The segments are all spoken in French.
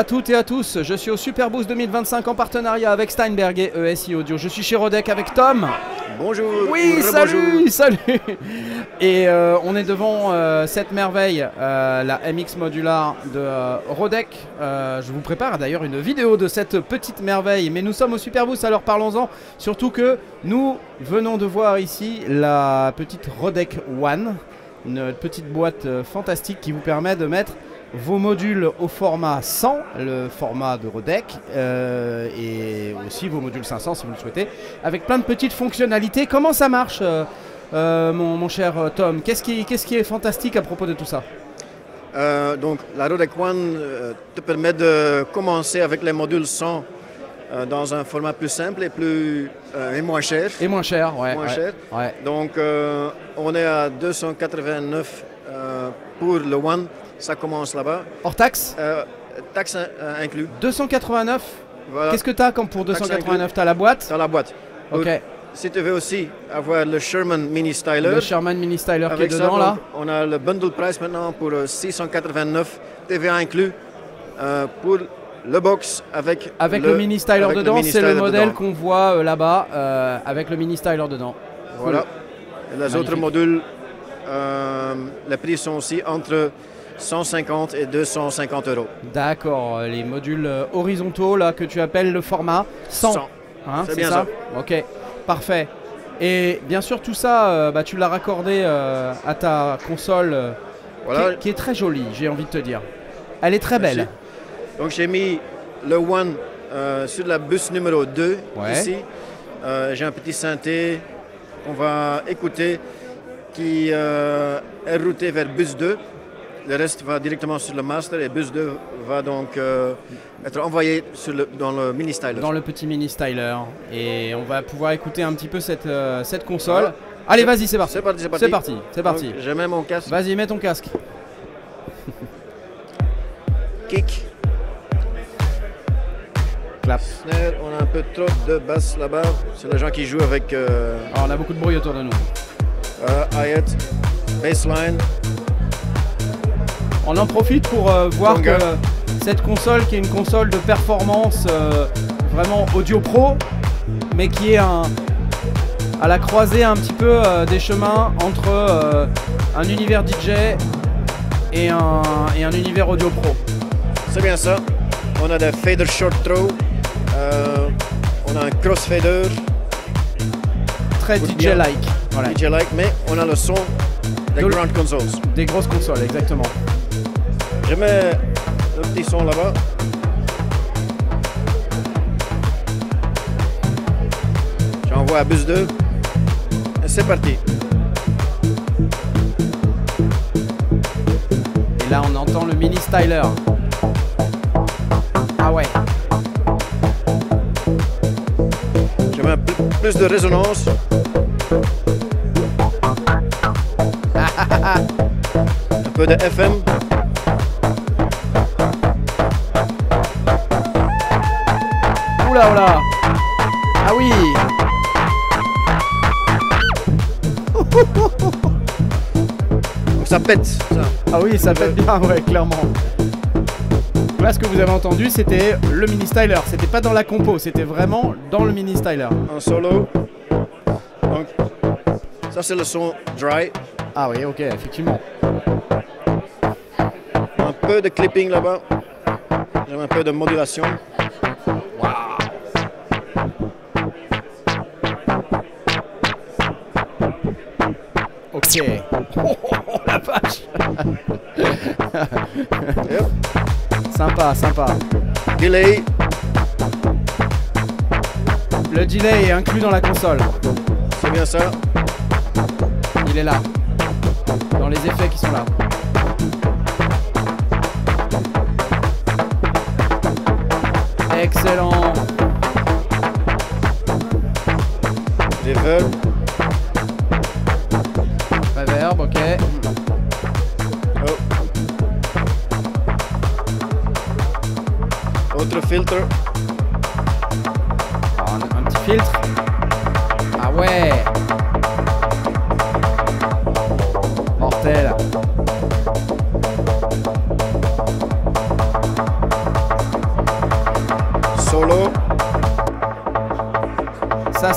à toutes et à tous, je suis au Superboost 2025 en partenariat avec Steinberg et ESI Audio. Je suis chez Rodec avec Tom. Bonjour. Oui, salut, salut. Et on est devant cette merveille, la MX Modular de Rodec. Je vous prépare d'ailleurs une vidéo de cette petite merveille. Mais nous sommes au Superboost, alors parlons-en. Surtout que nous venons de voir ici la petite Rodec One. Une petite boîte fantastique qui vous permet de mettre vos modules au format 100, le format de Rodec, et aussi vos modules 500 si vous le souhaitez, avec plein de petites fonctionnalités. Comment ça marche, mon cher Tom? Qu'est-ce qui est fantastique à propos de tout ça? Donc la Rodec One te permet de commencer avec les modules 100 dans un format plus simple et moins cher. Et moins cher, ouais. Moins cher. Ouais. Donc on est à 289 pour le One. Ça commence là-bas. Hors taxe? Taxe inclus. 289. Voilà. Qu'est-ce que tu as comme pour 289? Tu as la boîte? Dans la boîte. Ok. Donc, si tu veux aussi avoir le Sherman Mini Styler. Le Sherman Mini Styler qui est dedans ça, là. On a le bundle price maintenant pour 689 TVA inclus pour le box avec le Mini Styler dedans. C'est le modèle qu'on voit là-bas avec le Mini Styler dedans. Voilà. Cool. Et les autres modules, les prix sont aussi entre 150 et 250 €. D'accord, les modules horizontaux là que tu appelles le format 100. 100. Hein, c'est bien ça. Ok, parfait. Et bien sûr tout ça, tu l'as raccordé à ta console voilà. qui est très jolie, j'ai envie de te dire. Elle est très belle. Merci. Donc j'ai mis le One sur la bus numéro 2 ici. J'ai un petit synthé qu'on va écouter qui est routé vers bus 2. Le reste va directement sur le master et bus 2 va donc être envoyé dans le mini styler. Dans le petit mini styler. Et on va pouvoir écouter un petit peu cette console. Voilà. Allez, vas-y, c'est parti. C'est parti. Je mets mon casque. Vas-y, mets ton casque. Kick. Clap. Snare, on a un peu trop de basse là-bas. C'est les gens qui jouent avec... Alors, on a beaucoup de bruit autour de nous. Hi-hat, bassline. On en profite pour voir que cette console, qui est une console de performance vraiment audio pro, mais qui est à la croisée un petit peu des chemins entre un univers DJ et un univers audio pro. C'est bien ça. On a des fader short throw, on a un crossfader. Très DJ-like. Voilà. DJ-like, mais on a le son des grandes consoles. Des grosses consoles, exactement. Je mets le petit son là-bas. J'envoie à bus 2. Et c'est parti. Et là, on entend le mini styler. Ah ouais. Je mets plus de résonance. Un peu de FM. Oula, oula. Ah oui. Donc ça pète, ça. Ah oui, ça pète bien, ouais, clairement. Là, ce que vous avez entendu, c'était le mini styler. C'était pas dans la compo, c'était vraiment dans le mini styler. En solo. Donc, ça c'est le son dry. Ah oui, ok, effectivement. Un peu de clipping là-bas. J'aime un peu de modulation. Ok. Oh, la vache. Yep. Sympa, sympa. Delay. Le delay est inclus dans la console. C'est bien ça. Il est là. Dans les effets qui sont là. Excellent. Reverb. Reverb, ok. Oh. Autre filtre. Un petit filtre. Ah ouais. Mortel.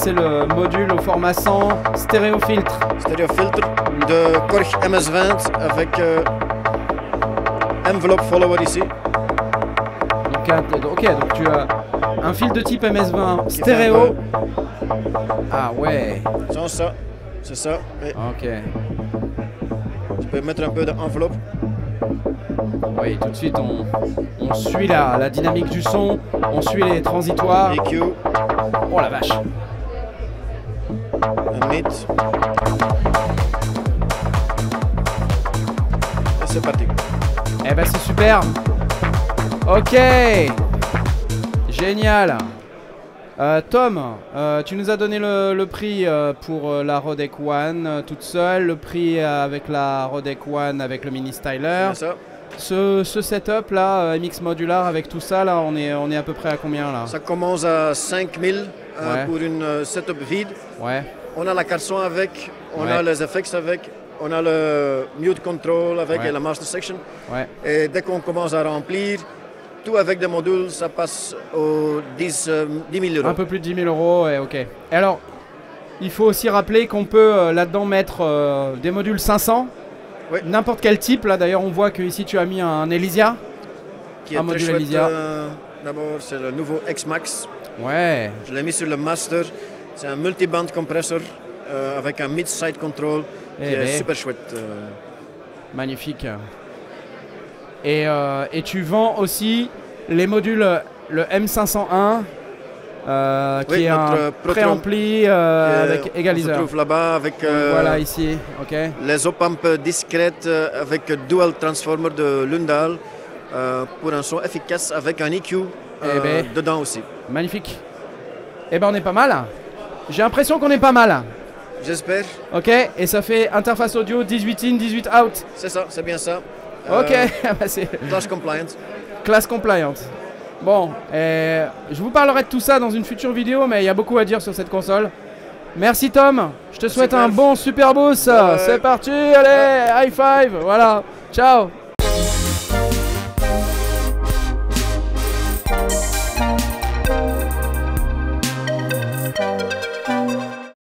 c'est le module au format 100 stéréo filtre. Stéréo filtre de Korg MS20 avec envelope follower ici. Donc, ok, donc tu as un fil de type MS20 stéréo. Ah ouais. C'est ça. Et ok. tu peux mettre un peu d'enveloppe. Oui, tout de suite on suit la dynamique du son, on suit les transitoires. EQ. Oh la vache. Un mid. Et c'est parti. Eh ben c'est super. Ok. Génial. Tom, tu nous as donné le prix pour la Rodec One toute seule, le prix avec la Rodec One avec le mini styler. C'est ça. Ce setup là, MX Modular avec tout ça là, on est à peu près à combien là? Ça commence à 5000 pour une setup vide. Ouais. On a la carte son avec, on a les effects avec, on a le mute control avec et la master section. Ouais. Et dès qu'on commence à remplir, tout avec des modules, ça passe aux 10 000 euros. Un peu plus de 10 000 euros, ouais, ok. Et alors, il faut aussi rappeler qu'on peut là-dedans mettre des modules 500. Oui. N'importe quel type, là d'ailleurs on voit que ici tu as mis un Elysia. Qui est très chouette. D'abord c'est le nouveau X-Max. Ouais. Je l'ai mis sur le master. C'est un multiband compressor avec un mid-side control qui est super chouette. Magnifique. Et tu vends aussi les modules, le M501 qui est un préampli avec égaliseur. On se trouve là-bas avec voilà ici, ok. Les op-amps discrètes avec dual transformer de Lundal pour un son efficace avec un EQ dedans aussi. Magnifique. Eh ben on est pas mal. J'ai l'impression qu'on est pas mal. J'espère. Ok, et ça fait interface audio 18 in, 18 out. C'est ça, c'est bien ça. Ok, class compliant. Class compliant. Bon, je vous parlerai de tout ça dans une future vidéo, mais il y a beaucoup à dire sur cette console. Merci Tom, je te souhaite un bon super boost. C'est parti, allez, high five, voilà, ciao.